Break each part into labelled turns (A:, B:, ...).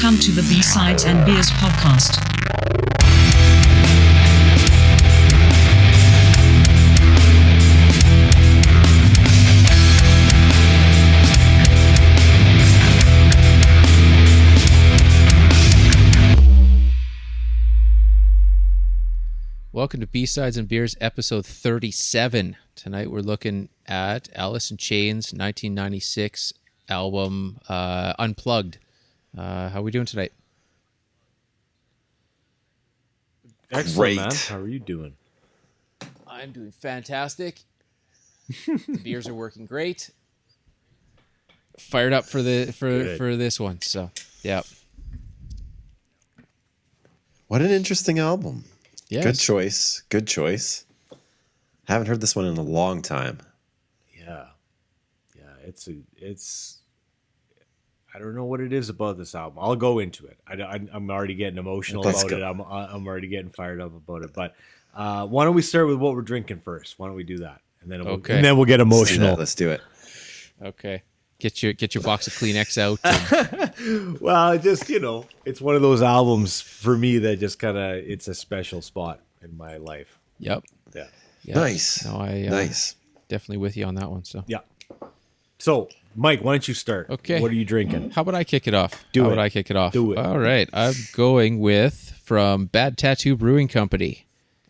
A: Welcome to the B-Sides and Beers podcast.
B: Welcome to B-Sides and Beers, episode 37. Tonight we're looking at Alice in Chains' 1996 album, Unplugged. How are we doing tonight?
C: Excellent,
D: Great.
C: man. How are you doing?
B: I'm doing fantastic. The beers are working great. Fired up for this one. So, yeah.
D: What an interesting album.
B: Yes.
D: Good choice. Good choice. Haven't heard this one in a long time.
C: Yeah, it's. I don't know what it is about this album. I'll go into it. I'm already getting emotional
D: Let's
C: about
D: go.
C: it. I'm already getting fired up about it. But why don't we start with what we're drinking first? Why don't we do that, and then we'll get emotional.
D: Let's do it.
B: Okay. Get your box of Kleenex out. And
C: Well, it's one of those albums for me that just kind of it's a special spot in my life.
B: yep.
C: Yeah.
B: Yep.
D: Nice.
B: No,
D: Nice.
B: definitely with you on that one. So,
C: Yeah. So, Mike, why don't you start?
B: Okay.
C: What are you drinking?
B: how about I kick it off?
C: Do
B: How
C: it.
B: about I kick it off?
C: Do it.
B: All right. I'm going with from Bad Tattoo Brewing Company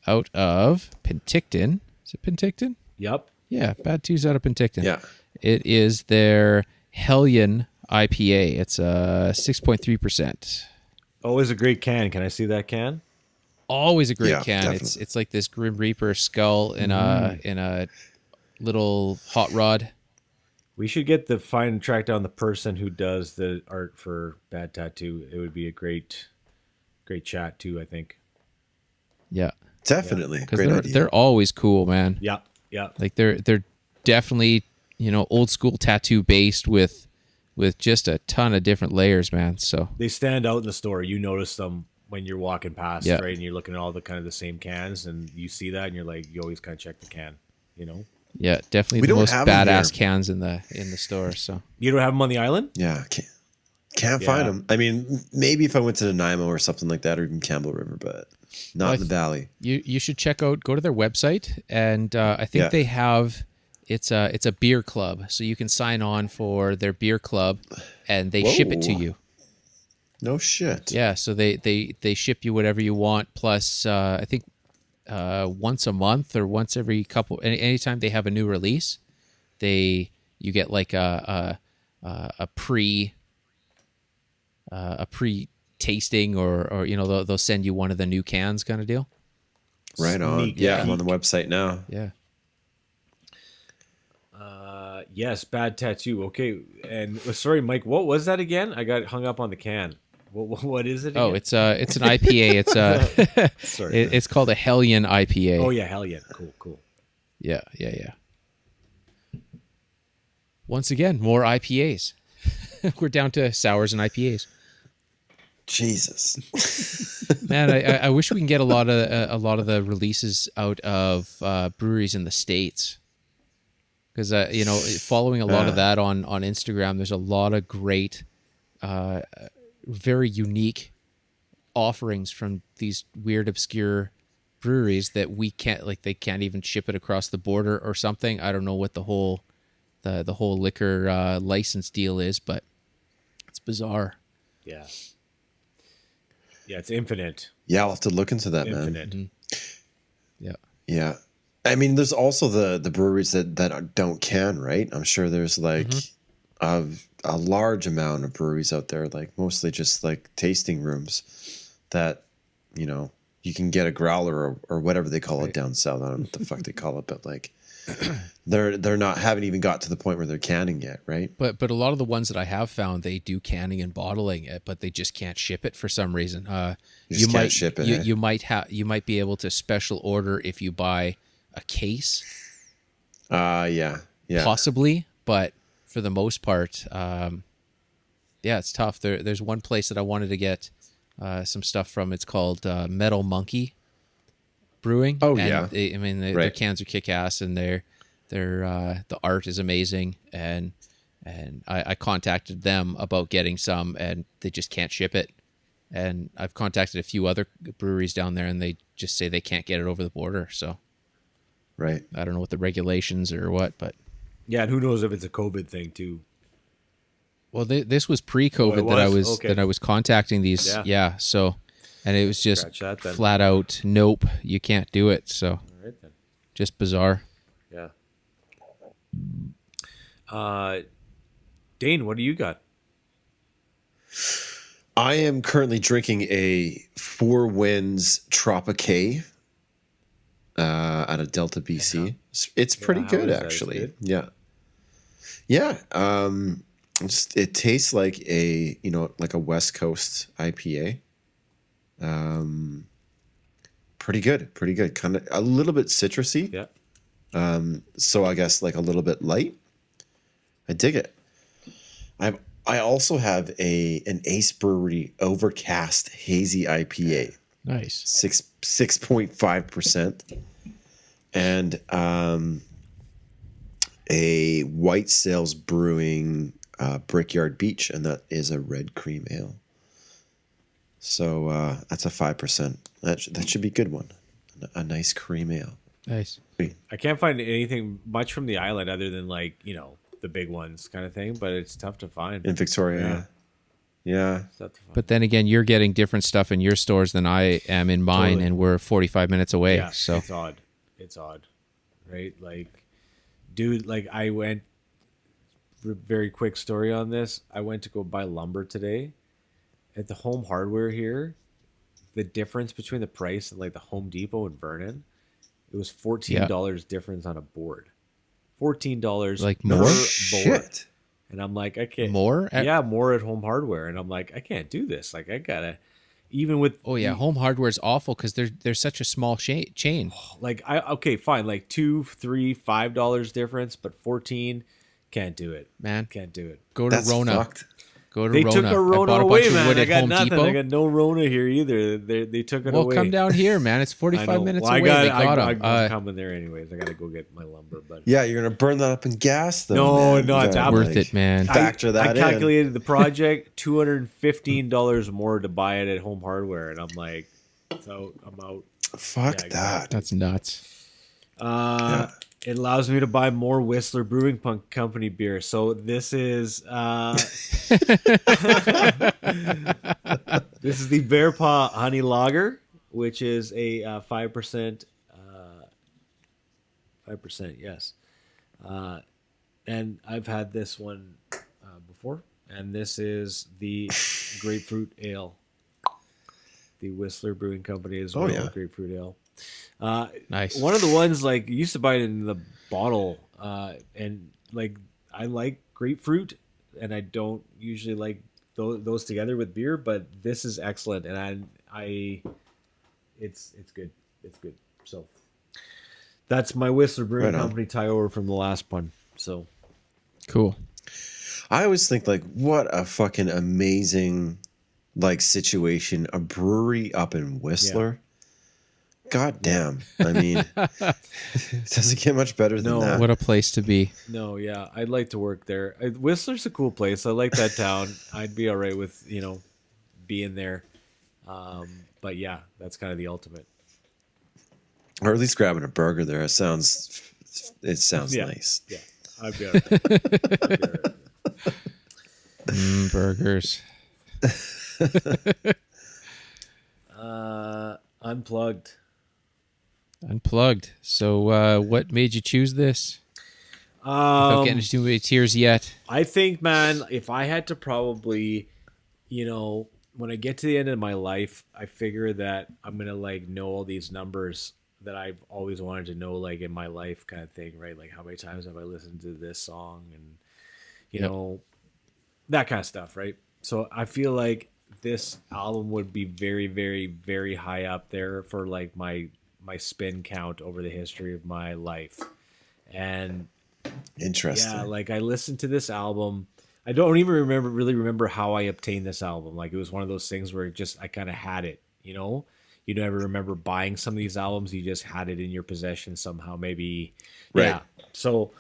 B: out of Penticton. Is it Penticton?
C: Yep.
B: Yeah, Bad Tattoo's out of Penticton.
D: Yeah.
B: It is their Hellion IPA. It's 6.3%.
C: Always a great can. Can I see that can?
B: Always a great
D: Yeah,
B: can.
D: definitely.
B: It's like this Grim Reaper skull in a little hot rod.
C: We should find and track down the person who does the art for Bad Tattoo. It would be a great chat too, I think.
B: Yeah,
D: Definitely.
B: because
D: Great idea.
B: they're always cool, man.
C: Yeah, yeah.
B: Like they're definitely old school tattoo based with just a ton of different layers, man. So
C: They stand out in the store. You notice them when you're walking past,
B: Yeah.
C: right? And you're looking at all the kind of the same cans, and you see that, and you're like, you always kind of check the can.
B: yeah, definitely
D: We
B: the
D: don't
B: most
D: have 'em
B: badass
D: here.
B: cans in the store. So
C: You don't have them on the island?
D: Yeah. Can't
C: Yeah.
D: find them. I mean, maybe if I went to Nanaimo or something like that, or even Campbell River, but not in the valley.
B: you should go to their website, and I think
D: Yeah.
B: they have it's a beer club, so you can sign on for their beer club, and they ship it to
D: Whoa.
B: you.
D: No shit.
B: Yeah, so they ship you whatever you want. Plus, I think once a month or once every anytime they have a new release, you get like a pre tasting or they'll send you one of the new cans kind of deal.
D: Right on.
C: Sneak
D: Yeah, I'm
C: peek.
D: on the website now.
B: Yeah.
C: Yes, Bad Tattoo. Okay, and sorry, Mike, what was that again? I got hung up on the can. What is it again?
B: Oh, it's an IPA. It's
C: Sorry.
B: it's called a Hellion IPA.
C: Oh, yeah, hell yeah. Cool.
B: Yeah. Once again, more IPAs. We're down to sours and IPAs.
D: Jesus.
B: Man, I wish we can get a lot of the releases out of breweries in the States, because following a lot of that on Instagram, there's a lot of great, very unique offerings from these weird, obscure breweries that we can't they can't even ship it across the border or something. I don't know what the whole liquor license deal is, but it's bizarre.
C: Yeah. Yeah, it's infinite.
D: Yeah, I'll have to look into that, man.
C: Infinite.
B: Yeah.
D: Yeah. I mean, there's also the breweries that don't can, right? I'm sure there's like a large amount of breweries out there, like mostly just like tasting rooms that, you can get a growler or whatever they call it down south. I don't know what the fuck they call it, but like they're haven't even got to the point where they're canning yet, right?
B: But a lot of the ones that I have found, they do canning and bottling it, but they just can't ship it for some reason.
D: You just can't ship it, eh?
B: You might be able to special order if you buy a case,
D: Yeah.
B: possibly, but for the most part, it's tough. There's one place that I wanted to get some stuff from. It's called Metal Monkey Brewing.
D: Oh,
B: and
D: yeah.
B: their
D: Right.
B: cans are kick ass, and the art is amazing, and And I contacted them about getting some, and they just can't ship it. And I've contacted a few other breweries down there, and they just say they can't get it over the border. So
D: Right.
B: I don't know what the regulations or what, but
C: Yeah, and who knows if it's a COVID thing too.
B: well, this was pre-COVID
C: Oh, it
B: that I
C: was?
B: was
C: Okay.
B: that I was contacting these.
C: Yeah.
B: Yeah. So, and it was just
C: Scratch that then.
B: flat out, nope, you can't do it. So
C: All right then.
B: just bizarre.
C: Yeah. Dane, what do you got?
D: I am currently drinking a Four Winds Tropique out of Delta, BC. It's pretty
C: how
D: good,
C: is that? Is it
D: actually.
C: good?
D: Yeah. Yeah. It tastes like like a West Coast IPA. Pretty good. Pretty good. Kind of a little bit citrusy.
C: Yeah.
D: So I guess like a little bit light. I dig it. I also have an Ace Brewery Overcast Hazy IPA,
B: Nice.
D: 6.5%, and a White Sails Brewing Brickyard Beach, and that is a red cream ale. So that's a 5%. That should be a good one. A nice cream ale.
B: Nice.
C: I can't find anything much from the island other than the big ones kind of thing, but it's tough to find.
D: In Victoria. Yeah.
C: It's tough to find.
B: But then again, you're getting different stuff in your stores than I am in mine,
C: Totally.
B: and we're 45 minutes away.
C: Yeah,
B: So
C: it's odd. It's odd, right? Like, dude, like I went. Very quick story on this. I went to go buy lumber today at the Home Hardware here. The difference between the price and like the Home Depot in Vernon, it was $14 difference on a board. $14
B: Like
C: per
B: more?
C: board.
D: Shit.
C: And I'm like, I can't.
B: More?
C: Yeah, more at Home Hardware, and I'm like, I can't do this. Like, I gotta. Even with
B: oh yeah, Home Hardware's awful because they're such a small chain.
C: like okay, fine, like $2, $3, $5 difference, but 14, can't do it.
B: Man,
C: Can't do it.
B: go to
D: That's
B: Rona.
D: fucked.
B: Go to
C: They
B: Rona.
C: took a
B: I
C: Rona
B: bought a
C: away,
B: bunch of
C: man.
B: wood
C: I
B: at
C: got
B: Home
C: nothing.
B: Depot.
C: I got no Rona here either. They took it
B: Well,
C: away.
B: come down here, man. It's
C: I
B: 45
C: know.
B: minutes
C: Well,
B: away. They got
C: I'm
B: 'em.
C: coming there anyways. I gotta go get my lumber, but
D: Yeah, you're gonna burn that up in gas, though.
C: No,
D: man.
C: no,
D: You
C: it's
D: gotta,
B: worth it, man.
D: Factor that
C: I
D: in.
C: calculated the project $215 more to buy it at Home Hardware, and I'm like, so I'm out.
D: Fuck
C: Yeah,
D: that.
B: That's nuts.
C: It allows me to buy more Whistler Brewing Company beer. So this is this is the Bear Paw Honey Lager, which is a 5%. 5%, yes. And I've had this one before, and this is the Grapefruit Ale. The Whistler Brewing Company is Grapefruit Ale.
B: Nice.
C: One of the ones like you used to buy it in the bottle, and like I like grapefruit, and I don't usually like those together with beer, but this is excellent, and it's good. It's good. So that's my Whistler Brewing
D: Right on.
C: Company tie over from the last one. So
B: Cool.
D: I always think like, what a fucking amazing like situation. A brewery up in Whistler. God damn. I mean, it doesn't get much better than
C: No.
D: that.
B: What a place to be.
C: no, yeah, I'd like to work there. Whistler's a cool place. I like that town. I'd be all right with being there. But yeah, that's kind of the ultimate.
D: Or at least grabbing a burger there. It sounds
C: Yeah.
D: nice.
C: Yeah, I'd be all right. I'd be all right.
B: Burgers.
C: Unplugged.
B: Unplugged. So what made you choose this? Without getting into too many tears yet.
C: I think, man, if I had to probably, when I get to the end of my life, I figure that I'm gonna like know all these numbers that I've always wanted to know, like in my life, kind of thing, right? Like how many times have I listened to this song, and that kind of stuff, right? So I feel like this album would be very, very, very high up there for like my spin count over the history of my life. And
D: Interesting.
C: yeah, like I listened to this album. I don't even really remember how I obtained this album. Like it was one of those things where I kind of had it, You never remember buying some of these albums. You just had it in your possession somehow, maybe.
D: Right.
C: Yeah. So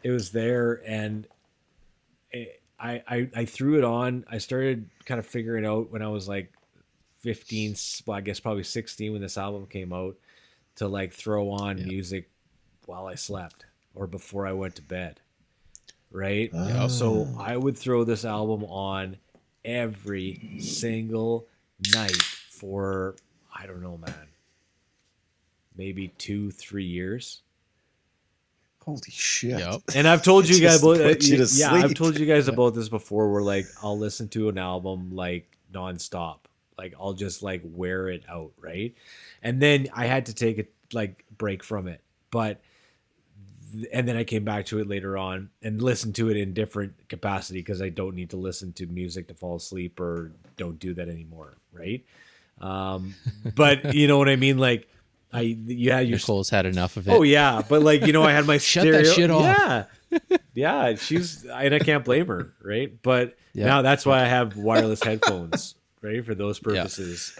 C: it was there, and I threw it on. I started kind of figuring out when I was like 15, well, I guess probably 16 when this album came out, to like throw on music while I slept or before I went to bed. Right. So I would throw this album on every single night for, I don't know, man, maybe 2-3 years.
D: Holy shit!
B: Yep.
C: And I've told you guys
D: Just
C: about
D: put you to
C: yeah, I've
D: sleep.
C: told you guys about this before. Where like I'll listen to an album like nonstop, like I'll just like wear it out, right? And then I had to take a like break from it, but and then I came back to it later on and listened to it in different capacity because I don't need to listen to music to fall asleep or don't do that anymore, right? But you know what I mean, like. You're
B: Nicole's had enough of it.
C: oh yeah, but like I had my
B: Shut
C: stereo.
B: that shit off.
C: Yeah, and I can't blame her, right? But now that's why I have wireless headphones, right, for those purposes.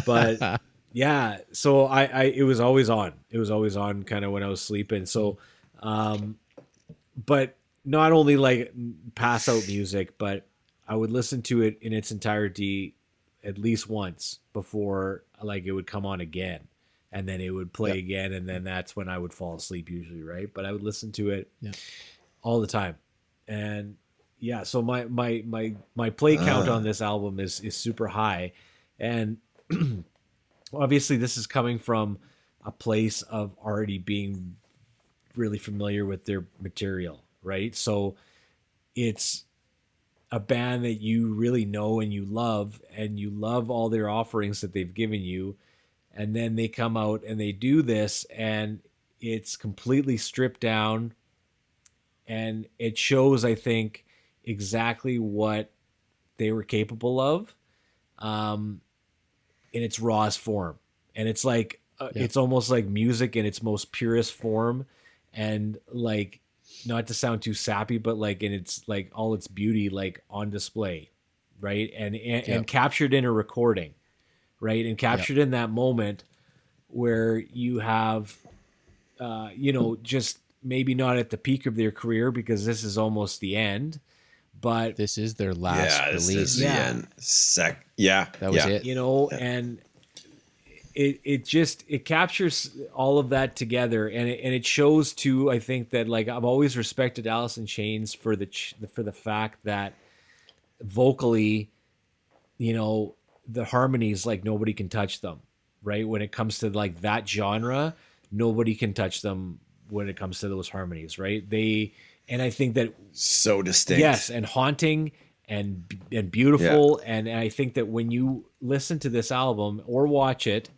C: But yeah, so I it was always on. It was always on, kind of when I was sleeping. So, but not only like pass out music, but I would listen to it in its entirety at least once before like it would come on again. And then it would play again, and then that's when I would fall asleep usually, right? But I would listen to it all the time, and yeah. So my play count on this album is super high, and obviously this is coming from a place of already being really familiar with their material, right? So it's a band that you really know and you love all their offerings that they've given you. And then they come out and they do this, and it's completely stripped down, and it shows, I think, exactly what they were capable of, in its rawest form. And it's like it's almost like music in its most purest form, and like, not to sound too sappy, but like in its like all its beauty, like on display, right? And captured in a recording. Right. And captured in that moment where you have, just maybe not at the peak of their career because this is almost the end, but
B: this is their last
D: this
B: release.
D: is the end.
B: That was it.
C: And it captures all of that together, and it shows too. I think that like I've always respected Alice in Chains for the fact that vocally, the harmonies, like nobody can touch them, right? When it comes to like that genre, nobody can touch them when it comes to those harmonies, right? And I think that
D: so distinct.
C: Yes, and haunting and beautiful. And I think that when you listen to this album or watch it,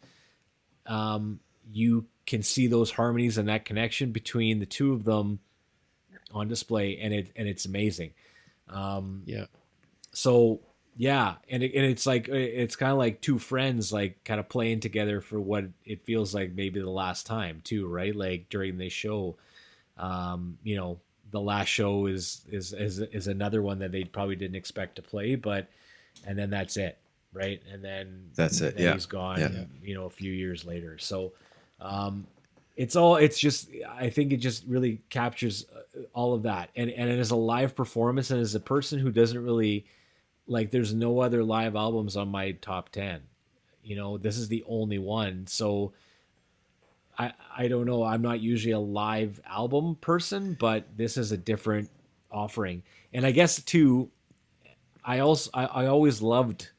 C: you can see those harmonies and that connection between the two of them on display, and it's amazing. So yeah, and it's like it's kind of like two friends like kind of playing together for what it feels like maybe the last time too, right? Like during this show, the last show is another one that they probably didn't expect to play, and then that's it, right? And then
D: that's it.
C: Then he's gone. A few years later. So it's just I think it just really captures all of that, and it is a live performance, and as a person who doesn't really. Like there's no other live albums on my top 10. This is the only one. So I don't know. I'm not usually a live album person, but this is a different offering. And I guess too, I always loved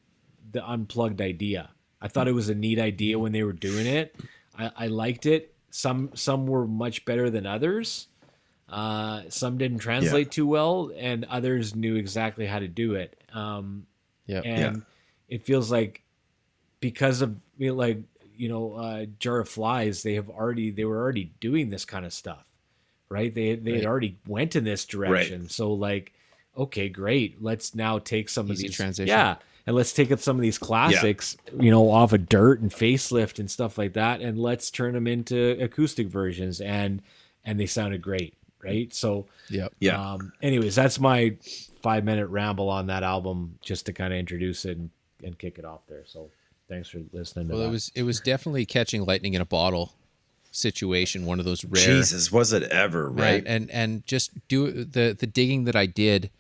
C: the Unplugged idea. I thought it was a neat idea when they were doing it. I liked it. Some were much better than others. Some didn't translate too well, and others knew exactly how to do it. It feels like because of Jar of Flies, they were already doing this kind of stuff, right? They had already went in this direction. Right. So like, okay, great. Let's now take some of these
B: transition.
C: And let's take up some of these classics, off of Dirt and Facelift and stuff like that, and let's turn them into acoustic versions, and they sounded great. Right. So, anyways, that's my 5-minute ramble on that album just to kind of introduce it and kick it off there. So thanks for listening to that.
B: It was definitely catching lightning in a bottle situation, one of those rare.
D: Jesus, was it ever, right?
B: And just do the digging that I did,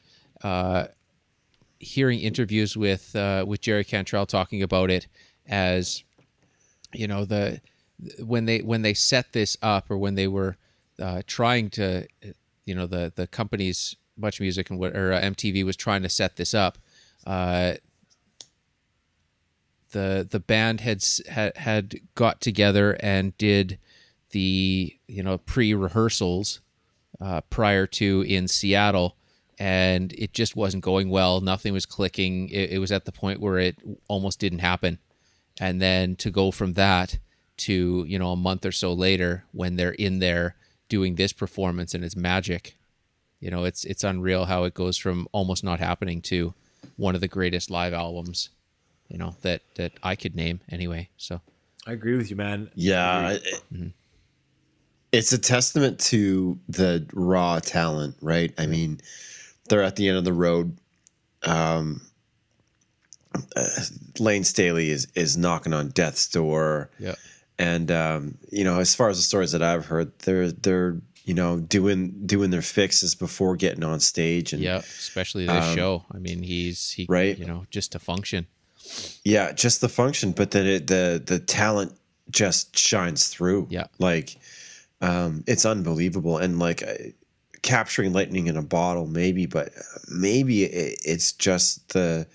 B: hearing interviews with Jerry Cantrell talking about it as, you know, when they set this up, or when they were trying to, you know, the company's Much Music and MTV was trying to set this up. The band had got together and did the, you know, pre-rehearsals prior to in Seattle, and it just wasn't going well. Nothing was clicking. It was at the point where it almost didn't happen. And then to go from that to, you know, a month or so later when they're in there doing this performance and it's magic. You know, it's unreal how it goes from almost not happening to one of the greatest live albums, you know, that I could name anyway. So
C: I agree with you, man.
D: Yeah. It's a testament to the raw talent, right? I mean, they're at the end of the road. Lane Staley is knocking on death's door.
B: Yeah.
D: And you know, as far as the stories that I've heard, they're you know, doing their fixes before getting on stage, and
B: yeah, especially this show. I mean, he
D: right,
B: you know, just to function.
D: Yeah, just the function, but then the talent just shines through.
B: Yeah,
D: like it's unbelievable, and like capturing lightning in a bottle, maybe, but maybe it's just the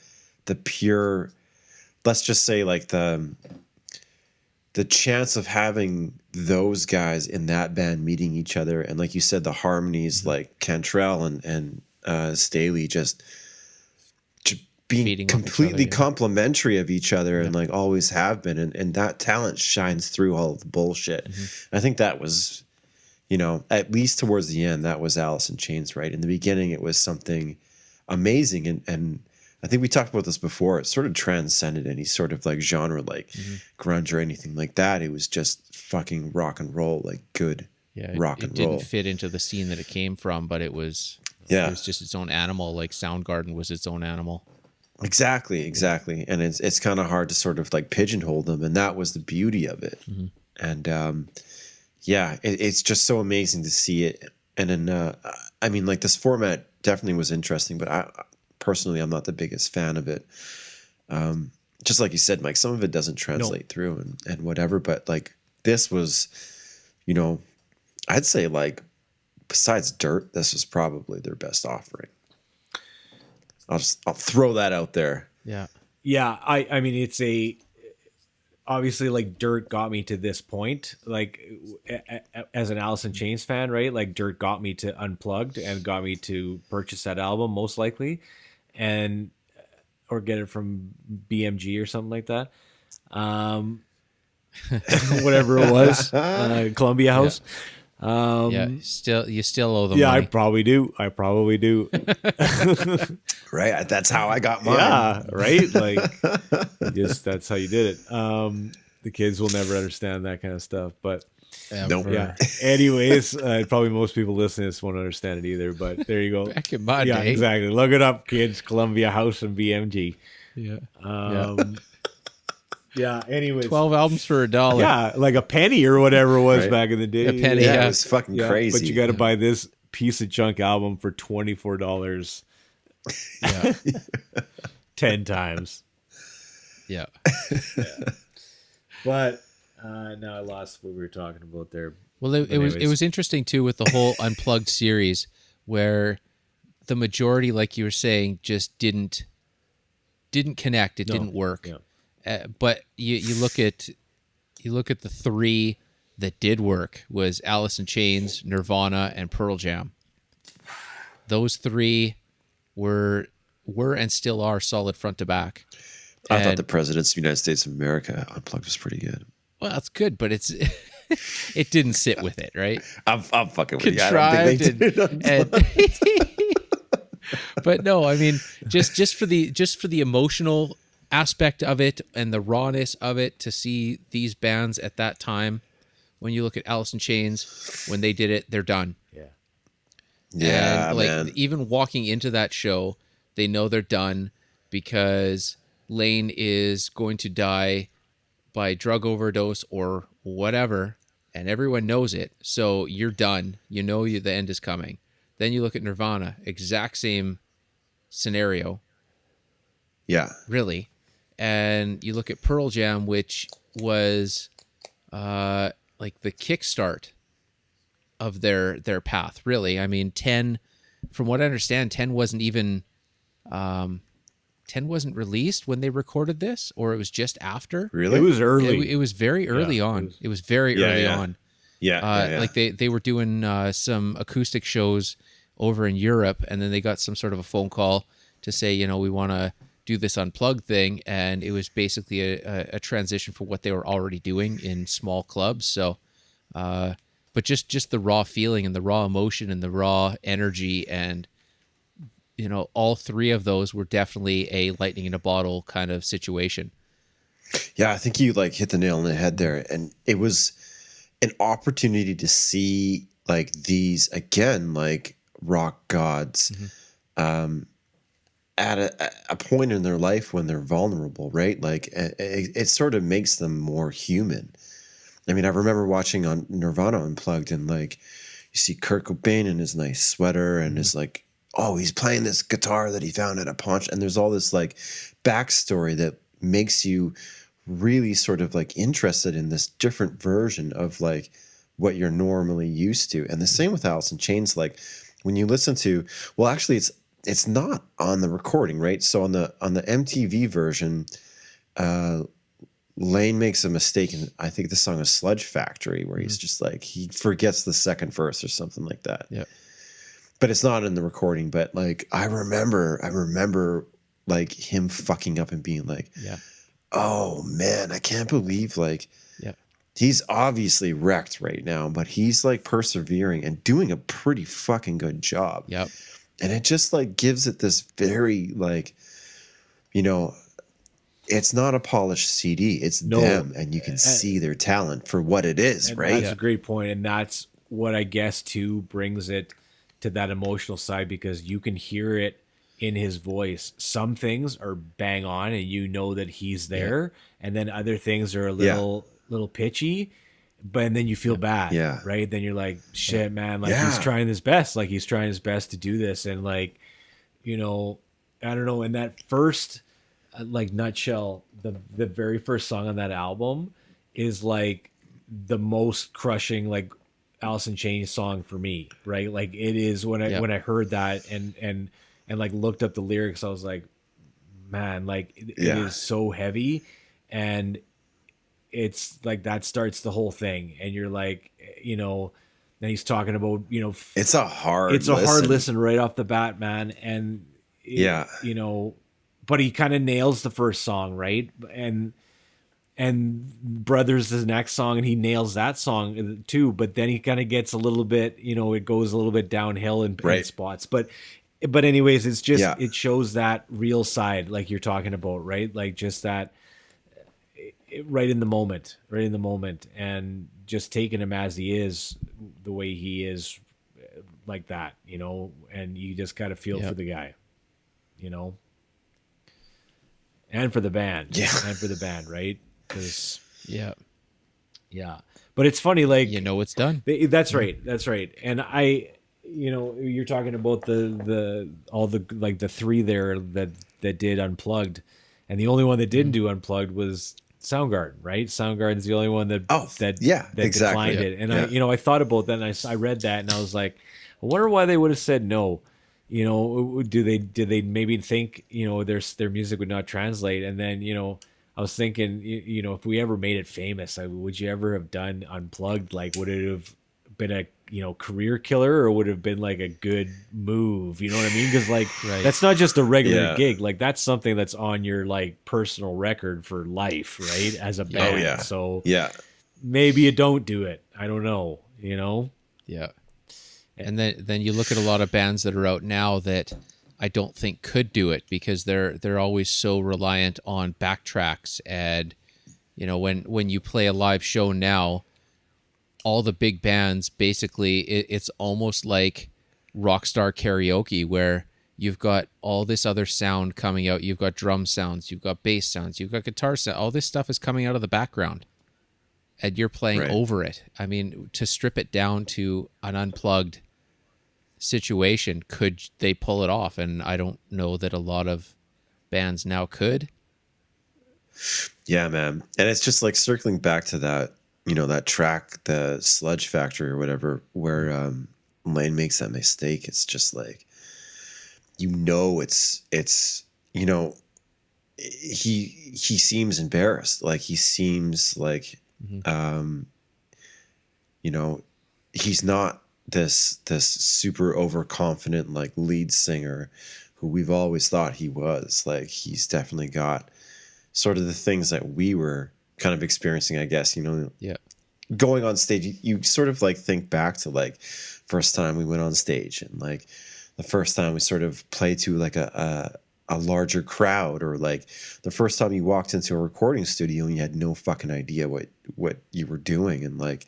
D: pure. Let's just say like the chance of having those guys in that band meeting each other, and like you said, the harmonies, like Cantrell and Staley just being
B: feeding
D: completely
B: other,
D: complementary of each other, and like always have been, and that talent shines through all of the bullshit. I think that was, you know, at least towards the end, that was Alice in Chains, right? In the beginning, it was something amazing, and I think we talked about this before. It sort of transcended any sort of like genre, like grunge or anything like that. It was just fucking rock and roll, like good rock and roll.
B: It didn't fit into the scene that it came from, but it was just its own animal. Like Soundgarden was its own animal.
D: Exactly. And it's kind of hard to sort of like pigeonhole them, and that was the beauty of it. And it's just so amazing to see it. And then I mean, like this format definitely was interesting, but personally, I'm not the biggest fan of it. Just like you said, Mike, some of it doesn't translate through and whatever, but like this was, you know, I'd say like besides Dirt, this was probably their best offering. I'll throw that out there.
B: Yeah.
C: Yeah. I mean, it's obviously like Dirt got me to this point, like as an Alice in Chains fan, right? Like Dirt got me to Unplugged and got me to purchase that album most likely, and or get it from BMG or something like that. Whatever it was, Columbia House.
B: You still owe them
C: Yeah,
B: money.
C: I probably do.
D: Right. That's how I got mine.
C: Yeah, right. Like, just that's how you did it. The kids will never understand that kind of stuff, but
D: nope.
C: Yeah. Anyways, probably most people listening to this won't understand it either. But there you go.
B: Back in my day,
C: exactly. Look it up, kids. Columbia House and BMG. Yeah. Anyways,
B: 12 albums for $1.
C: Yeah, like a penny or whatever it was back in the day.
B: A penny.
D: Yeah, it was fucking crazy.
C: But you got to buy this piece of junk album for $24.
B: Yeah.
C: 10 times.
B: Yeah.
C: But now I lost what we were talking about there.
B: Well, it was interesting too with the whole Unplugged series, where the majority, like you were saying, just didn't connect. It didn't work.
C: Yeah.
B: But you look at the three that did work was Alice in Chains, Nirvana, and Pearl Jam. Those three were and still are solid front to back.
D: I thought the Presidents of the United States of America Unplugged was pretty good.
B: Well, it's good, but it didn't sit with it, right?
D: I'm fucking with you.
B: Contrived but no, I mean, just for the emotional aspect of it and the rawness of it, to see these bands at that time, when you look at Alice in Chains, when they did it, they're done.
D: Yeah,
B: and like
D: man.
B: even walking into that show, they know they're done because Lane is going to die by drug overdose or whatever, and everyone knows it, so you're done. You know the end is coming. Then you look at Nirvana, exact same scenario,
D: Yeah.
B: really. And you look at Pearl Jam, which was like the kickstart of their path, really. I mean, 10, from what I understand, 10 wasn't even 10 wasn't released when they recorded this, or it was just after.
D: Really?
C: It was early.
B: It was very early on. It was very
D: Yeah,
B: early
D: yeah.
B: on.
D: Yeah.
B: Like they were doing some acoustic shows over in Europe, and then they got some sort of a phone call to say, you know, we want to do this unplugged thing, and it was basically a transition for what they were already doing in small clubs. So, but just the raw feeling and the raw emotion and the raw energy, and you know, all three of those were definitely a lightning in a bottle kind of situation.
D: Yeah, I think you like hit the nail on the head there. And it was an opportunity to see like these again, like rock gods, at a point in their life when they're vulnerable, right? Like it sort of makes them more human. I mean, I remember watching on Nirvana Unplugged, and like you see Kurt Cobain in his nice sweater and is like, oh, he's playing this guitar that he found at a pawn shop. And there's all this like backstory that makes you really sort of like interested in this different version of like what you're normally used to. And the same with Alice in Chains. Like when you listen to, well, actually it's not on the recording, right? So on the MTV version, Lane makes a mistake, and I think the song is Sludge Factory, where he's just like, he forgets the second verse or something like that.
B: Yeah.
D: But it's not in the recording. But like, I remember like him fucking up and being like,
B: Yeah.
D: oh man, I can't believe like,
B: Yeah.
D: he's obviously wrecked right now, but he's like persevering and doing a pretty fucking good job.
B: Yep.
D: And it just like gives it this very like, you know, it's not a polished CD. It's them, and you can see their talent for what it is, right?
C: That's a great point, and that's what I guess too brings it to that emotional side, because you can hear it in his voice. Some things are bang on, and you know that he's there, and then other things are a little pitchy, but and then you feel bad, right? Then you're like, shit, man, like he's trying his best, to do this, and like, you know, I don't know, in that first. Like Nutshell, the very first song on that album is like the most crushing like Alice in Chains song for me, right? Like it is when I heard that and like looked up the lyrics, I was like, man, like it is so heavy, and it's like that starts the whole thing, and you're like, you know, then he's talking about, you know,
D: it's a hard
C: listen right off the bat, man, and you know. But he kind of nails the first song, right? And Brothers is the next song, and he nails that song too. But then he kind of gets a little bit, you know, it goes a little bit downhill in spots. But anyways, it's just it shows that real side, like you're talking about, right? Like just that right in the moment, and just taking him as he is, the way he is, like that, you know. And you just gotta feel for the guy, you know. And for the band, right? Because but it's funny, like,
B: you know, it's done.
C: That's right. And I, you know, you're talking about the all the like the three there that did Unplugged, and the only one that didn't do Unplugged was Soundgarden, right? Soundgarden's the only one that declined it. And I thought about that, and I read that, and I was like, I wonder why they would have said no. You know, did they maybe think, you know, their music would not translate? And then, you know, I was thinking, you know, if we ever made it famous, would you ever have done Unplugged? Like, would it have been a, you know, career killer, or would it have been like a good move? You know what I mean? Because like that's not just a regular gig. Like that's something that's on your like personal record for life, right? As a band. So maybe you don't do it. I don't know. You know?
B: Yeah. And then you look at a lot of bands that are out now that I don't think could do it, because they're always so reliant on backtracks. And you know, when you play a live show now, all the big bands basically it's almost like rockstar karaoke, where you've got all this other sound coming out. You've got drum sounds, you've got bass sounds, you've got guitar sound. All this stuff is coming out of the background. and you're playing
D: Right.
B: over it. I mean, to strip it down to an unplugged situation, could they pull it off? And I don't know that a lot of bands now could.
D: Yeah, man. And it's just like circling back to that, that track, the Sludge Factory or whatever, where Lane makes that mistake. It's just like, it's he seems embarrassed. Like he seems like he's not this super overconfident like lead singer who we've always thought he was. Like he's definitely got sort of the things that we were kind of experiencing, I guess,
B: Yeah.
D: going on stage. You sort of like think back to like first time we went on stage and like the first time we sort of played to like a larger crowd, or like the first time you walked into a recording studio and you had no fucking idea what you were doing. And like,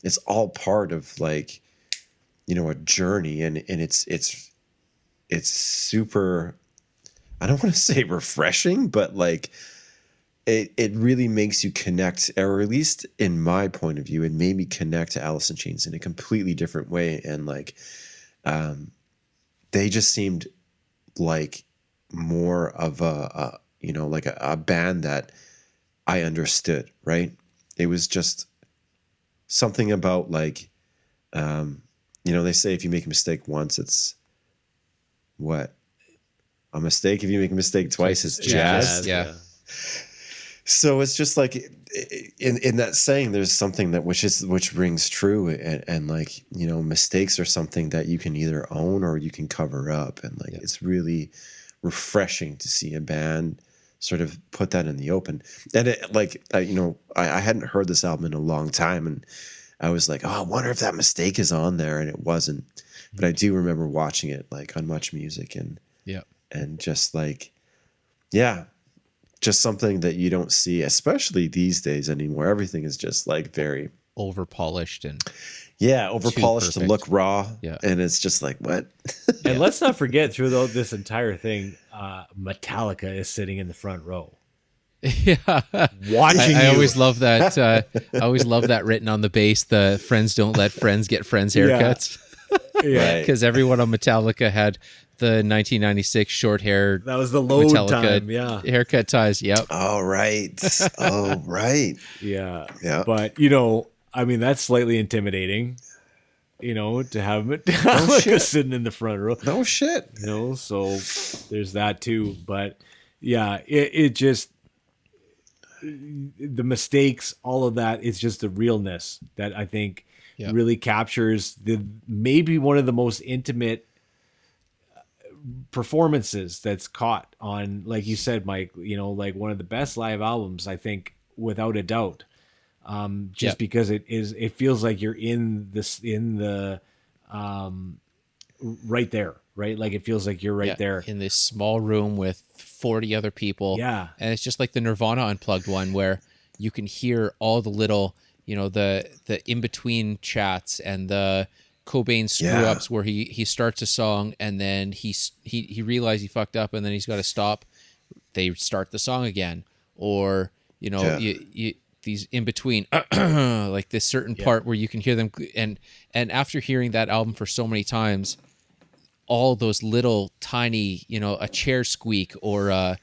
D: it's all part of like, a journey, and it's super, I don't want to say refreshing, but like it really makes you connect, or at least in my point of view, it made me connect to Alice in Chains in a completely different way. And like, they just seemed like more of a like a band that I understood, right? It was just something about like, they say if you make a mistake once, it's what? A mistake. If you make a mistake twice, it's jazz.
B: Yeah.
D: So it's just like in that saying, there's something that which rings true, and like, mistakes are something that you can either own or you can cover up, and like it's really refreshing to see a band sort of put that in the open. And it, like, I hadn't heard this album in a long time, and I was like, oh, I wonder if that mistake is on there, and it wasn't. But I do remember watching it like on Much Music, and just like, yeah, just something that you don't see, especially these days anymore. Everything is just like very
B: over polished and
D: over polished to look raw.
B: Yeah.
D: And it's just like, what?
C: And let's not forget, through this entire thing, Metallica is sitting in the front row.
B: Yeah.
C: Watching
B: I
C: you.
B: always love that. I always love that written on the bass. The friends don't let friends get friends haircuts.
C: Yeah.
B: Because everyone on Metallica had the 1996 short hair.
C: That was the load
B: Metallica
C: time. Yeah.
B: haircut ties. Yep.
D: Oh, right. Oh, right.
C: Yeah.
D: Yeah.
C: But, I mean, that's slightly intimidating, to have Metallica sitting in the front row.
D: No shit.
C: So there's that too. But yeah, it just, the mistakes, all of that, it's just the realness that I think really captures maybe one of the most intimate performances that's caught on, like you said, Mike, like one of the best live albums, I think, without a doubt. Because it feels like you're in the right there, right? Like it feels like you're right there
B: in this small room with 40 other people.
C: Yeah.
B: And it's just like the Nirvana Unplugged one where you can hear all the little, the in-between chats and the Cobain screw-ups where he starts a song and then he realized he fucked up and then he's got to stop. They start the song again. Or, you these in between, like this certain part where you can hear them. And after hearing that album for so many times, all those little tiny, a chair squeak or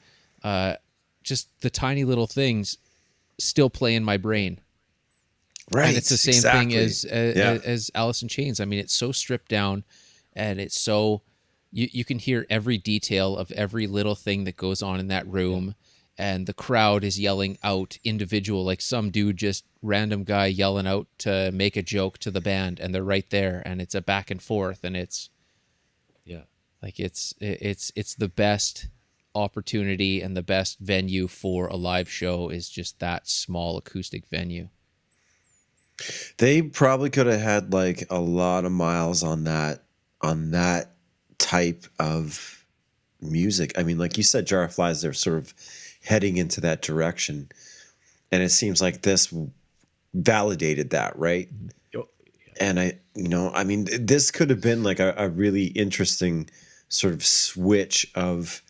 B: just the tiny little things still play in my brain.
D: Right.
B: And it's the same thing as Alice in Chains. I mean, it's so stripped down and it's so, you can hear every detail of every little thing that goes on in that room. And the crowd is yelling out individual, like some dude, just random guy yelling out to make a joke to the band, and they're right there, and it's a back and forth, and it's like it's the best opportunity and the best venue for a live show is just that small acoustic venue.
D: They probably could have had like a lot of miles on that type of music. I mean, like you said, Jar of Flies, they're sort of heading into that direction, and it seems like this validated that, right? And I mean, this could have been like a really interesting sort of switch of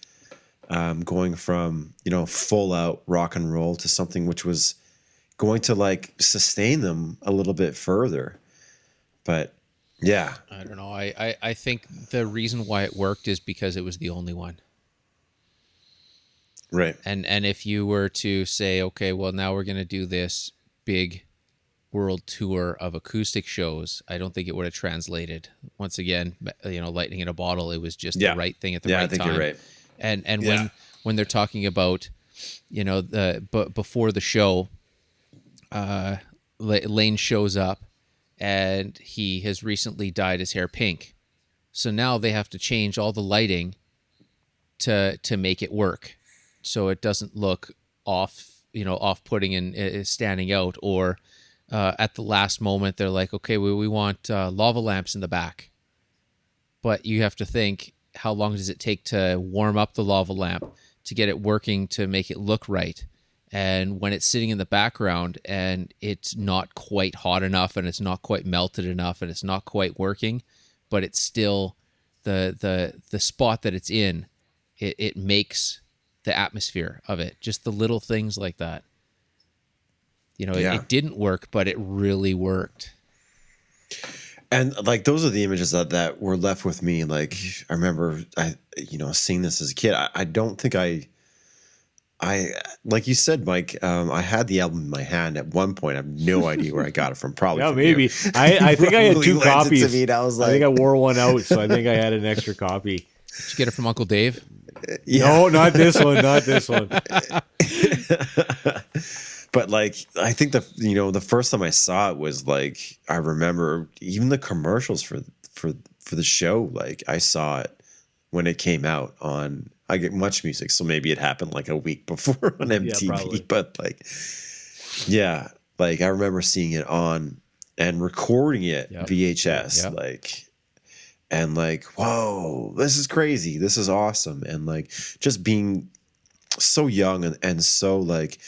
D: going from full out rock and roll to something which was going to like sustain them a little bit further. But yeah,
B: I don't know. I think the reason why it worked is because it was the only one.
D: right.
B: And if you were to say, okay, well, now we're going to do this big world tour of acoustic shows, I don't think it would have translated. Once again, lightning in a bottle. It was just the right thing at the right time.
D: Yeah, I think you're right.
B: And
D: Yeah.
B: when they're talking about, before the show, Lane shows up, and he has recently dyed his hair pink, so now they have to change all the lighting to make it work, so it doesn't look off-putting and standing out. Or at the last moment, they're like, okay, we want lava lamps in the back, but you have to think, how long does it take to warm up the lava lamp to get it working to make it look right? And when it's sitting in the background and it's not quite hot enough and it's not quite melted enough and it's not quite working, but it's still the spot that it's in, it makes the atmosphere of it. Just the little things like that. It didn't work, but it really worked.
D: And like those are the images that were left with me. Like I remember seeing this as a kid. I don't think I like you said, Mike, I had the album in my hand at one point. I have no idea where I got it from. Probably
C: Yeah,
D: from
C: maybe.
D: you.
C: I think I had two
D: Probably lent it
C: copies.
D: to me, and I was like,
C: I think I wore one out, so I think I had an extra copy.
B: Did you get it from Uncle Dave?
D: yeah.
C: No, not this one. Not this one.
D: But like, I think the first time I saw it was like, I remember even the commercials for the show. Like I saw it when it came out on, I get Much Music, so maybe it happened like a week before on MTV.
C: probably.
D: But like, yeah, like I remember seeing it on and recording it VHS,
B: Yep.
D: like, and like, whoa, this is crazy, this is awesome, and like just being so young and so like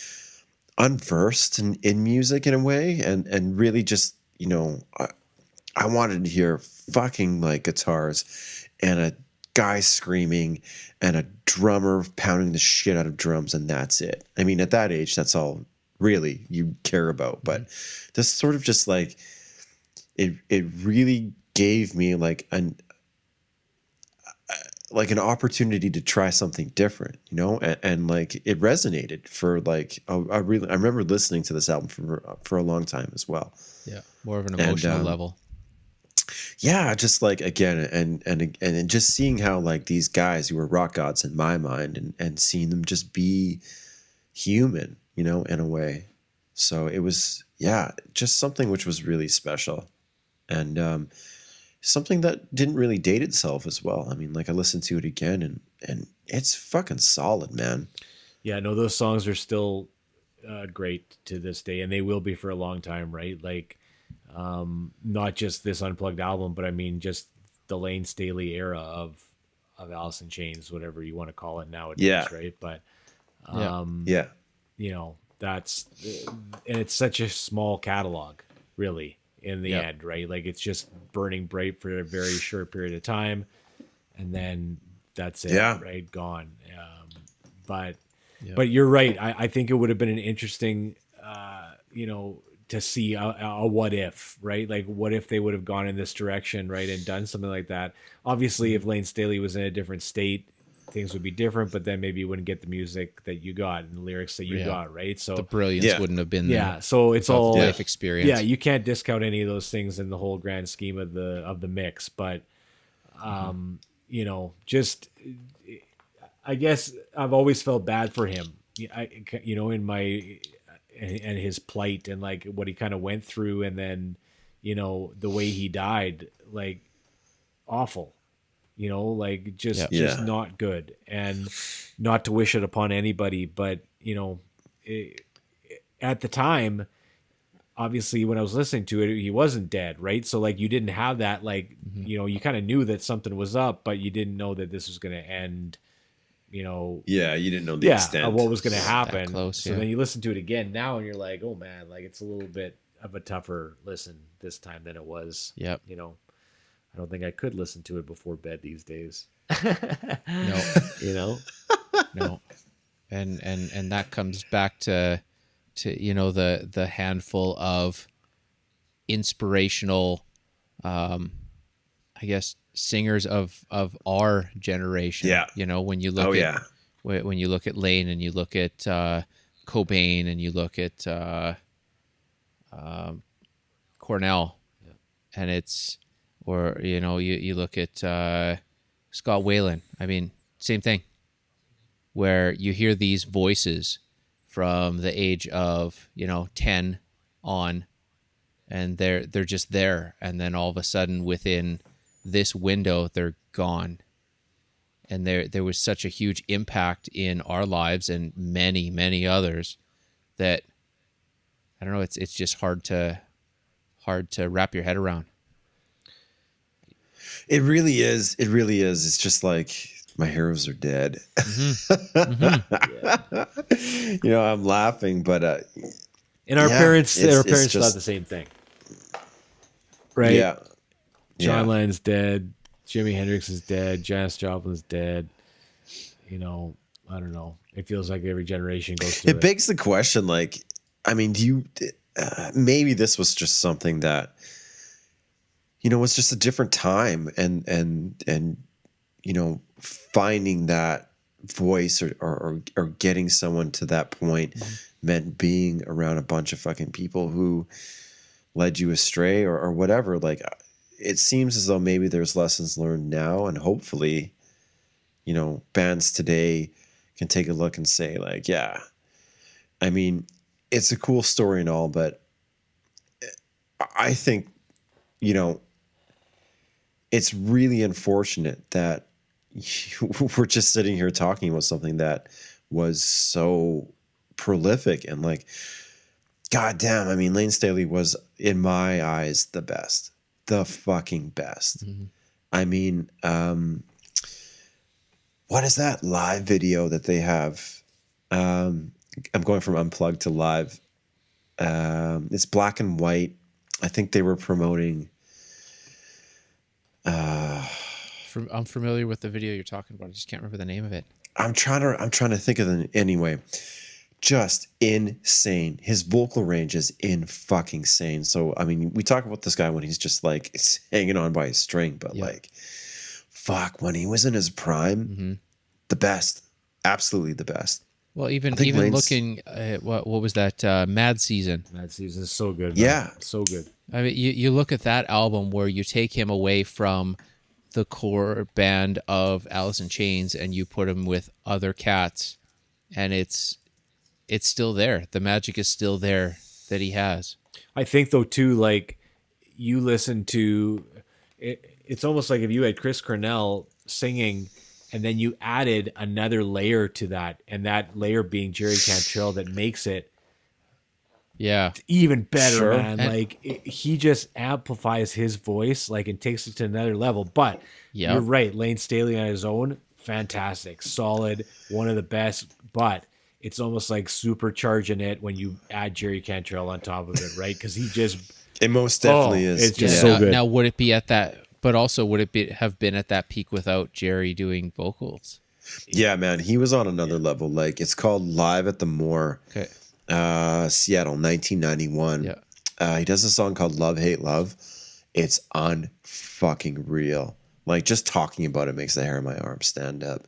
D: unversed in music in a way, and really just I wanted to hear fucking like guitars and a guy screaming and a drummer pounding the shit out of drums, and that's it. I mean, at that age, that's all really you care about. But this sort of just like it really gave me like an opportunity to try something different, and like it resonated for like I remember listening to this album for a long time as well.
B: Yeah, more of an emotional level.
D: Yeah, just like again, and just seeing how like these guys who were rock gods in my mind, and seeing them just be human, in a way. So it was, just something which was really special, and something that didn't really date itself as well. I mean, like I listened to it again, and it's fucking solid, man.
C: Yeah, no, those songs are still great to this day, and they will be for a long time, right? Like, not just this Unplugged album, but I mean, just the Lane Staley era of Alice in Chains, whatever you want to call it nowadays, right? But, that's, and it's such a small catalog, really, in the end, right? Like it's just burning bright for a very short period of time, and then that's it, right? Gone. But you're right. I think it would have been an interesting, to see a what if, right? Like what if they would have gone in this direction, right, and done something like that. Obviously, if Lane Staley was in a different state, things would be different, but then maybe you wouldn't get the music that you got and the lyrics that you got, right? So
B: the brilliance wouldn't have been there.
C: Yeah, so it's all
B: life experience.
C: Yeah, you can't discount any of those things in the whole grand scheme of the mix, but just I guess I've always felt bad for him. In my and his plight and like what he kind of went through, and then the way he died, like awful. Like just not good, and not to wish it upon anybody, but at the time, obviously when I was listening to it, he wasn't dead, right? So like you didn't have that, like you kind of knew that something was up, but you didn't know that this was going to end. You didn't know the extent
D: of
C: what was going to happen.
B: That close,
C: so then you listen to it again now, and you're like, oh man, like it's a little bit of a tougher listen this time than it was.
B: Yep.
C: I don't think I could listen to it before bed these days.
B: No. No. And that comes back to to the handful of inspirational, I guess, singers of our generation.
D: Yeah.
B: When you look when you look at Lane and you look at Cobain and you look at Cornell, and it's, or you look at Scott Weiland. I mean, same thing, where you hear these voices from the age of 10 on, and they're just there, and then all of a sudden within this window they're gone. And there was such a huge impact in our lives and many others that, I don't know, it's just hard to wrap your head around.
D: It really is. It really is. It's just like, my heroes are dead. I'm laughing, but
C: and our parents
D: just
C: thought the same thing, right?
D: Yeah.
C: John Lennon's dead. Jimi Hendrix is dead. Janis Joplin's dead. I don't know. It feels like every generation goes through it.
D: It begs the question, like, I mean, do you maybe this was just something that was just a different time, and finding that voice or getting someone to that point meant being around a bunch of fucking people who led you astray or whatever. Like, it seems as though maybe there's lessons learned now, and hopefully, bands today can take a look and say, like, yeah, I mean, it's a cool story and all, but I think, it's really unfortunate that we're just sitting here talking about something that was so prolific and, like, goddamn, I mean, Lane Staley was, in my eyes, the best. The fucking best.
B: Mm-hmm.
D: I mean, what is that live video that they have? I'm going from Unplugged to live. It's black and white. I think they were promoting.
B: I'm familiar with the video you're talking about. I just can't remember the name of it.
D: I'm trying to think of it anyway. Just insane. His vocal range is fucking insane. So, I mean, we talk about this guy when he's just like hanging on by a string, but like, fuck, when he was in his prime, the best, absolutely the best.
B: Well, even
D: Lane's,
B: looking at what was that Mad Season?
C: Mad Season is so good. Man.
D: Yeah,
C: so good.
B: I mean, you look at that album where you take him away from the core band of Alice in Chains and you put him with other cats, and it's still there. The magic is still there that he has.
C: I think, though, too, like, you listen to it, it's almost like if you had Chris Cornell singing and then you added another layer to that, and that layer being Jerry Cantrell, that makes it even better,
D: sure.
C: man. And like, he just amplifies his voice, like, and takes it to another level. But you're right, Lane Staley on his own, fantastic, solid, one of the best, but it's almost like supercharging it when you add Jerry Cantrell on top of it, right? Because he just...
D: It most definitely is.
C: It's just so good.
B: Now, would it be at that... But also, would it have been at that peak without Jerry doing vocals?
D: Yeah, man. He was on another level. Like, it's called Live at the Moor.
B: Okay.
D: Seattle, 1991.
B: Yeah.
D: He does a song called Love, Hate, Love. It's unfucking real. Like, just talking about it makes the hair on my arm stand up.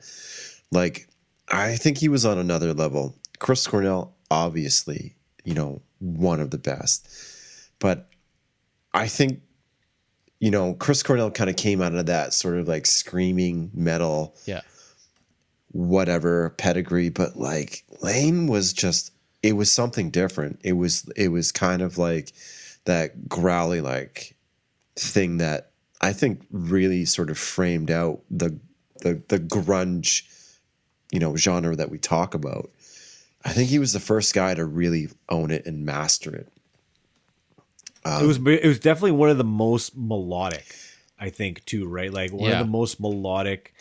D: Like, I think he was on another level. Chris Cornell, obviously, one of the best. But I think, Chris Cornell kind of came out of that sort of like screaming metal, whatever pedigree. But like, Lane was just, it was something different. It was kind of like that growly like thing that I think really sort of framed out the grunge, genre that we talk about. I think he was the first guy to really own it and master it.
C: It was definitely one of the most melodic, I think, too, right? Like one of the most melodic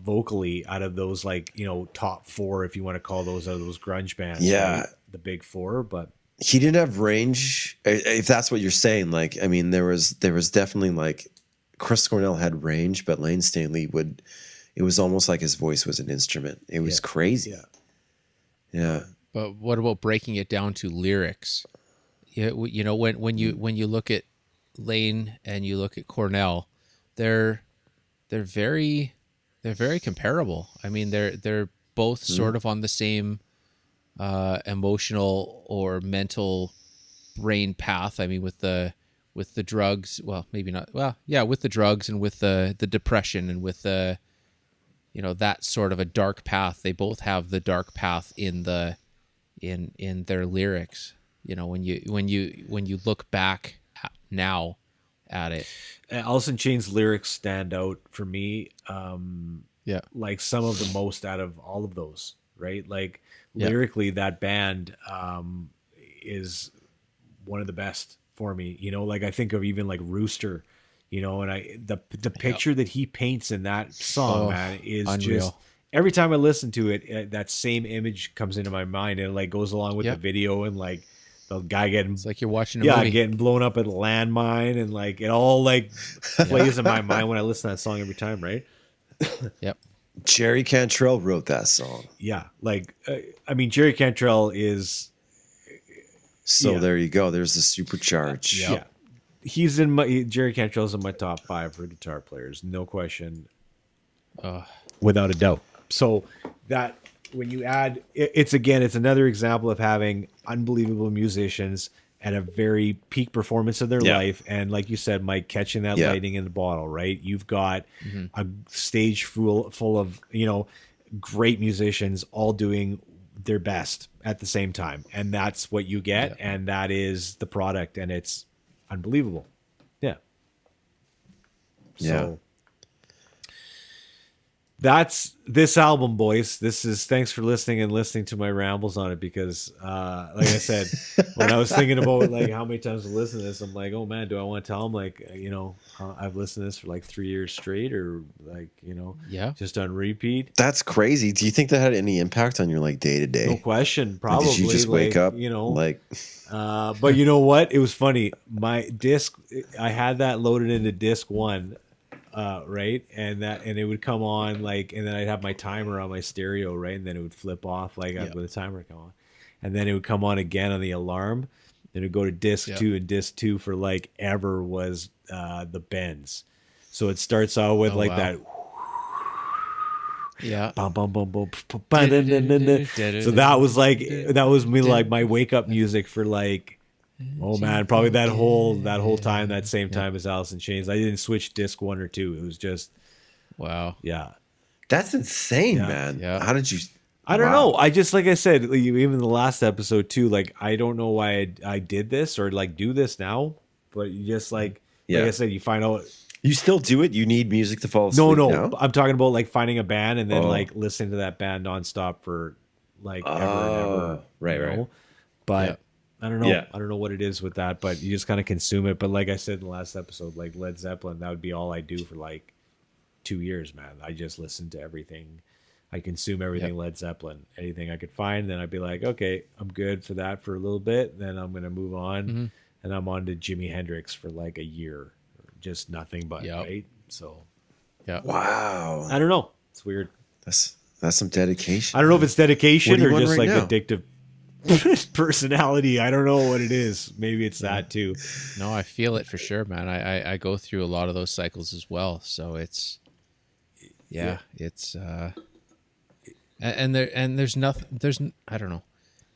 C: vocally out of those, like, top four, if you want to call those, out of those grunge bands.
D: Yeah.
C: Right? The big four, but
D: he didn't have range, if that's what you're saying. Like, I mean, there was definitely like Chris Cornell had range, but Lane Staley it was almost like his voice was an instrument. It was crazy. Yeah.
B: But what about breaking it down to lyrics? You know, when you look at Lane and you look at Cornell, they're very comparable. I mean, they're both sort of on the same emotional or mental brain path. I mean, with the drugs, well, maybe not. Well, yeah, with the drugs and with the depression and with the, you know, that sort of a dark path. They both have the dark path in their lyrics. You know, when you look back now at it.
C: Alice in Chains lyrics stand out for me.
B: Yeah.
C: Like some of the most out of all of those, right? Like
B: Yeah.
C: lyrically, that band is one of the best for me. You know, like I think of even like Rooster, you know, and the picture that he paints in that song, man, is
B: unreal.
C: just every time I listen to it, that same image comes into my mind, and it like goes along with the video and like the guy getting,
B: It's like you're watching a movie.
C: getting blown up at a landmine, and like it all like plays in my mind when I listen to that song every time, right?
B: Yep.
D: Jerry Cantrell wrote that song.
C: Yeah, like I mean, Jerry Cantrell is
D: So there you go. There's the supercharge.
C: yeah. He's in my Jerry Cantrell's in my top 5 for guitar players, no question, without a doubt. So that when you add, it's another example of having unbelievable musicians at a very peak performance of their life, and like you said, Mike, catching that lightning in the bottle, right? You've got a stage full of, you know, great musicians all doing their best at the same time, and that's what you get, and that is the product, and it's unbelievable. So that's this album, boys. This is, thanks for listening to my rambles on it, because like I said, when I was thinking about like how many times I listen to this, I'm like, oh man, do I want to tell them, like, you know, I've listened to this for like 3 years straight, or like, you know, just on repeat.
D: That's crazy. Do you think that had any impact on your like day to day?
C: No question. Probably.
D: Did you just wake up,
C: you know,
D: like
C: but you know what? It was funny. My disc, I had that loaded into disc 1. Right, and it would come on, like, and then I'd have my timer on my stereo, right, and then it would flip off like with the timer come on, and then it would come on again on the alarm. Then it would go to disc 2, and disc 2 for like ever was the bends. So it starts out with that.
B: Yeah.
C: Bum, bum, bum, bum, so that was me, like my wake up music for like, oh man, probably that whole time, that same time as Alice in Chains. I didn't switch disc 1 or 2. It was just
B: wow.
C: Yeah.
D: That's insane, man.
B: Yeah.
D: How did you?
C: I don't know. I just, like I said, even the last episode too, like I don't know why I did this or like do this now, but you just like I said, you find out.
D: You still do it? You need music to fall asleep?
C: No.
D: Now?
C: I'm talking about like finding a band and then like listening to that band nonstop for like ever and ever.
D: Right.
C: But I don't know. Yeah. I don't know what it is with that, but you just kind of consume it. But like I said in the last episode, like Led Zeppelin, that would be all I do for like 2 years, man. I just listen to everything. I consume everything Led Zeppelin, anything I could find. Then I'd be like, okay, I'm good for that for a little bit. Then I'm going to move on. And I'm on to Jimi Hendrix for like a year. Just nothing but, right? So,
D: wow.
C: I don't know. It's weird.
D: That's some dedication.
C: I don't know if it's dedication or just like
D: now?
C: Addictive personality. I don't know what it is. Maybe it's that too.
B: No, I feel it for sure, man. I go through a lot of those cycles as well. So it's it's and there's nothing. I don't know.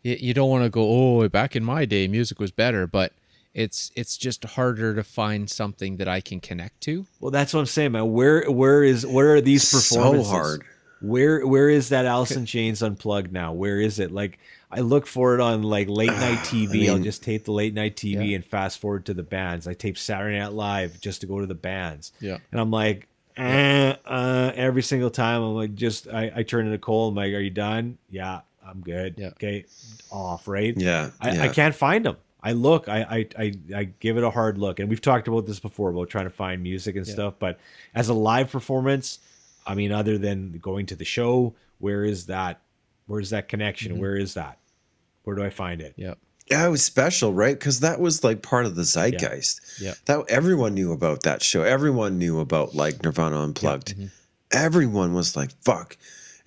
B: You don't want to go, oh, back in my day music was better, but it's just harder to find something that I can connect to.
C: Well, that's what I'm saying, man. Where are these performances?
D: So hard.
C: Where is that Alice in Chains Unplugged now? Where is it? Like, I look for it on like late night TV. I'll just tape the late night TV and fast forward to the bands. I tape Saturday Night Live just to go to the bands. Yeah. And I'm like, every single time I'm like, I turn to Nicole. I'm like, are you done? Yeah, I'm good. Yeah. Okay. Off, right?
D: Yeah.
C: I can't find them. I look, I give it a hard look. And we've talked about this before about trying to find music and stuff. But as a live performance, I mean, other than going to the show, where is that? Where's that connection? Where is that? Where do I find it?
B: Yeah,
D: it was special, right? Because that was like part of the zeitgeist.
B: Yeah.
D: That everyone knew about that show. Everyone knew about like Nirvana Unplugged. Everyone was like, fuck.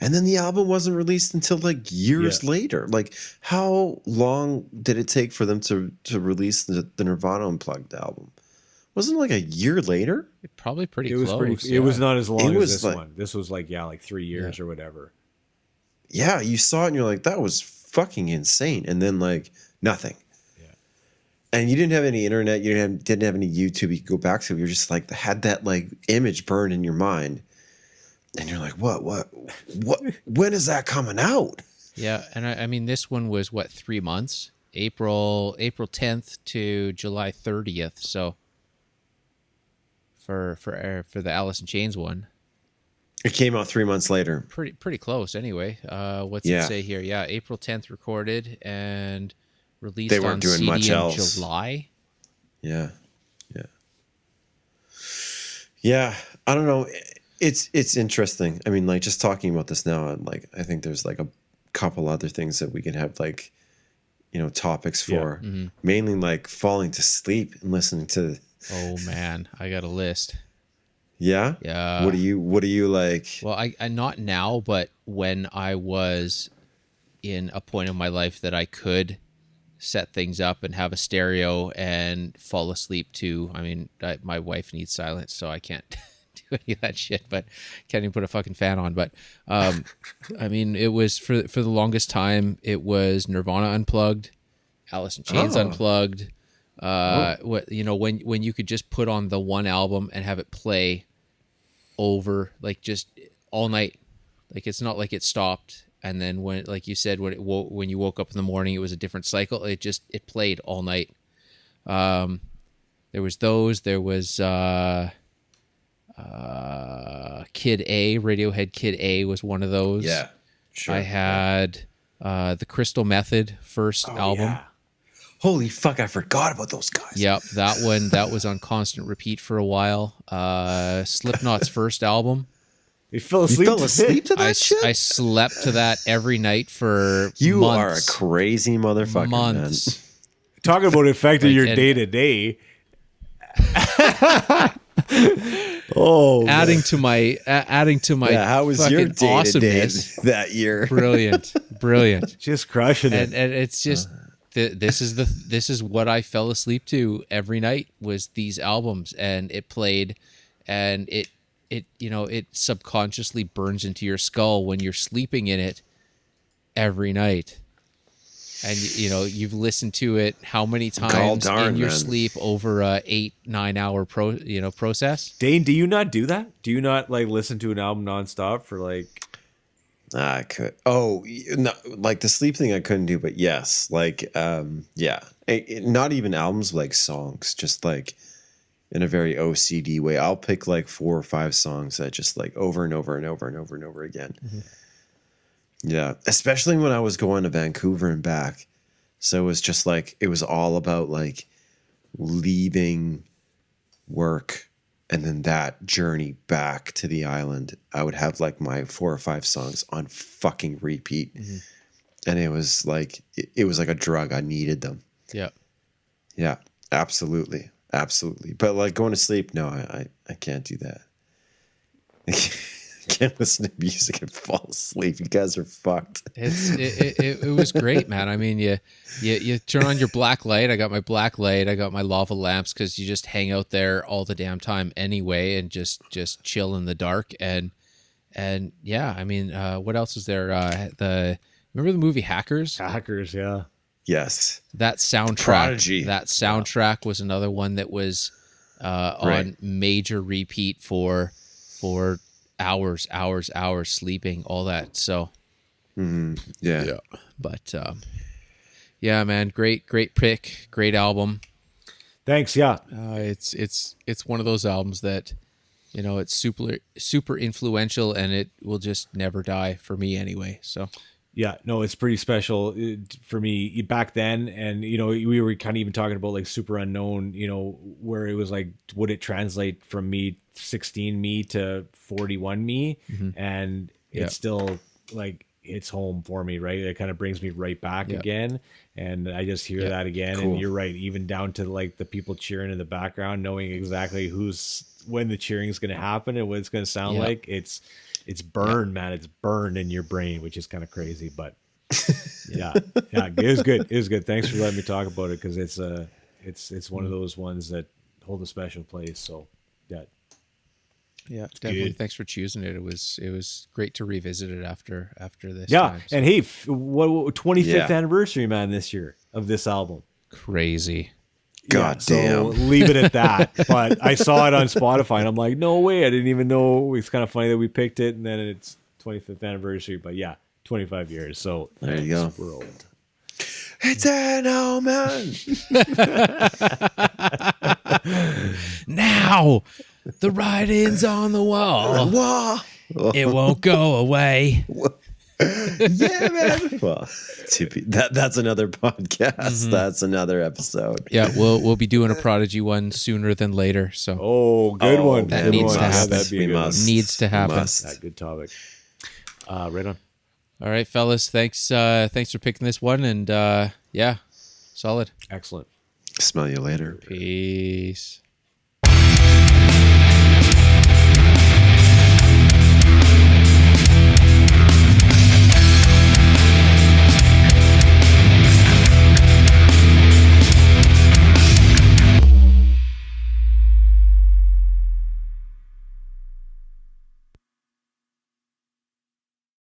D: And then the album wasn't released until like years later. Like, how long did it take for them to release the Nirvana Unplugged album? Wasn't it like a year later?
B: Probably pretty
C: It
B: close.
C: was pretty. It was not as long
D: It
C: as
D: was
C: this
D: like-
C: one. This was like like 3 years or whatever.
D: Yeah, you saw it and you're like, that was fucking insane. And then like nothing.
C: Yeah.
D: And you didn't have any internet. You didn't have any YouTube you could go back to. You're just like had that like image burned in your mind. And you're like, what? When is that coming out?
B: Yeah, and I mean, this one was what, 3 months? April 10th to July 30th. So for the Alice in Chains one,
D: It came out 3 months later.
B: pretty close anyway. What's it say here? Yeah, April 10th recorded and released
D: They weren't
B: on
D: doing
B: CD
D: much
B: in
D: else.
B: July.
D: Yeah. I don't know. It's interesting. I mean, like just talking about this now, I think there's like a couple other things that we can have like, topics for. Mainly like falling to sleep and listening to.
B: Oh man, I got a list.
D: Yeah.
B: Yeah.
D: What do you like?
B: Well, I not now, but when I was in a point of my life that I could set things up and have a stereo and fall asleep to. I mean, my wife needs silence, so I can't do any of that shit, but can't even put a fucking fan on. But I mean, it was for the longest time, it was Nirvana Unplugged, Alice in Chains Unplugged. What when you could just put on the one album and have it play over like just all night. Like it's not like it stopped. And then when, like you said, when you woke up in the morning, it was a different cycle. It played all night. There was those. There was Kid A. Radiohead Kid A was one of those.
D: Yeah, sure.
B: I had the Crystal Method first album.
C: Yeah.
D: Holy fuck! I forgot about those guys.
B: Yep, that was on constant repeat for a while. Slipknot's first album.
C: You fell
D: You
C: asleep.
D: fell asleep to that
B: I
D: shit?
B: slept to that every night for
D: You
B: months.
D: are a crazy motherfucker,
B: Months.
C: Talking about affecting
B: Like,
C: your
B: and-
C: day to day. Oh,
B: Adding to my
D: Yeah, how was your
B: fucking
D: day to day
B: awesomeness.
D: that year?
B: Brilliant.
C: just crushing it.
B: And it's just this is what I fell asleep to every night was these albums, and it played, and it subconsciously burns into your skull when you're sleeping in it every night. And you've listened to it how many times
D: darn,
B: in your
D: man.
B: sleep over a 8-9 hour process?
C: Dane, do you not do that? Do you not like listen to an album nonstop for like?
D: I could. Oh, no, like the sleep thing I couldn't do, but yes, like, yeah. Not even albums, like songs, just like in a very OCD way. I'll pick like 4 or 5 songs that just like over and over and over and over and over again.
B: Mm-hmm.
D: Yeah, especially when I was going to Vancouver and back. So it was just like, it was all about like leaving work and then that journey back to the island. I would have like my 4 or 5 songs on fucking repeat.
B: Mm-hmm.
D: And it was like a drug. I needed them.
B: Yeah.
D: Yeah, absolutely. Absolutely. But like going to sleep, no, I can't do that. I can't listen to music and fall asleep. You guys are fucked.
B: It was great, man. I mean, you turn on your black light. I got my black light. I got my lava lamps because you just hang out there all the damn time anyway, and just chill in the dark. And yeah, I mean, what else is there? Remember the movie Hackers?
C: Hackers, yeah.
D: Yes.
B: That soundtrack.
D: Prodigy.
B: That soundtrack was another one that was on major repeat for hours sleeping, all that. So
D: Yeah.
B: but yeah, man, great pick, great album.
C: Thanks. Yeah.
B: It's one of those albums that it's super influential, and it will just never die for me anyway. So
C: Yeah, no, it's pretty special for me back then. And, we were kind of even talking about like Super Unknown, where it was like, would it translate from me 16 me to 41 me? And it's still like, it's home for me, right? It kind of brings me right back again. And I just hear that again.
D: Cool.
C: And you're right, even down to like the people cheering in the background, knowing exactly when the cheering is going to happen and what it's going to sound like. It's it's burned, man. It's burned in your brain, which is kind of crazy, but yeah, it was good. It was good. Thanks for letting me talk about it because it's one of those ones that hold a special place. So
B: Yeah, definitely.
C: good.
B: Thanks for choosing it. It was great to revisit it after this.
C: Yeah,
B: time, so.
C: and hey, what 25th
D: Yeah.
C: anniversary, man, this year of this album.
B: Crazy.
D: God
C: So
D: damn.
C: leave it at that. But I saw it on Spotify, and I'm like, no way! I didn't even know. It's kind of funny that we picked it, and then it's 25th anniversary. But yeah, 25 years. So
D: There you go.
C: We're old.
D: It's an omen.
B: Now, the writing's on the wall.
D: Wah.
B: It won't go away.
D: Yeah, man. Well, that's another podcast.
B: Mm-hmm.
D: That's another episode.
B: Yeah, we'll be doing a Prodigy one sooner than later. So
C: Oh, good
D: Oh,
C: one.
B: that
C: Good
B: needs
C: one.
B: to
C: Yeah,
B: happen.
C: that'd be a
D: We
C: good one.
D: must.
B: Needs to happen.
D: We must.
C: Yeah, good topic. Right on.
B: all right, fellas. Thanks for picking this one, and yeah, solid.
C: Excellent.
D: Smell you later.
B: Peace.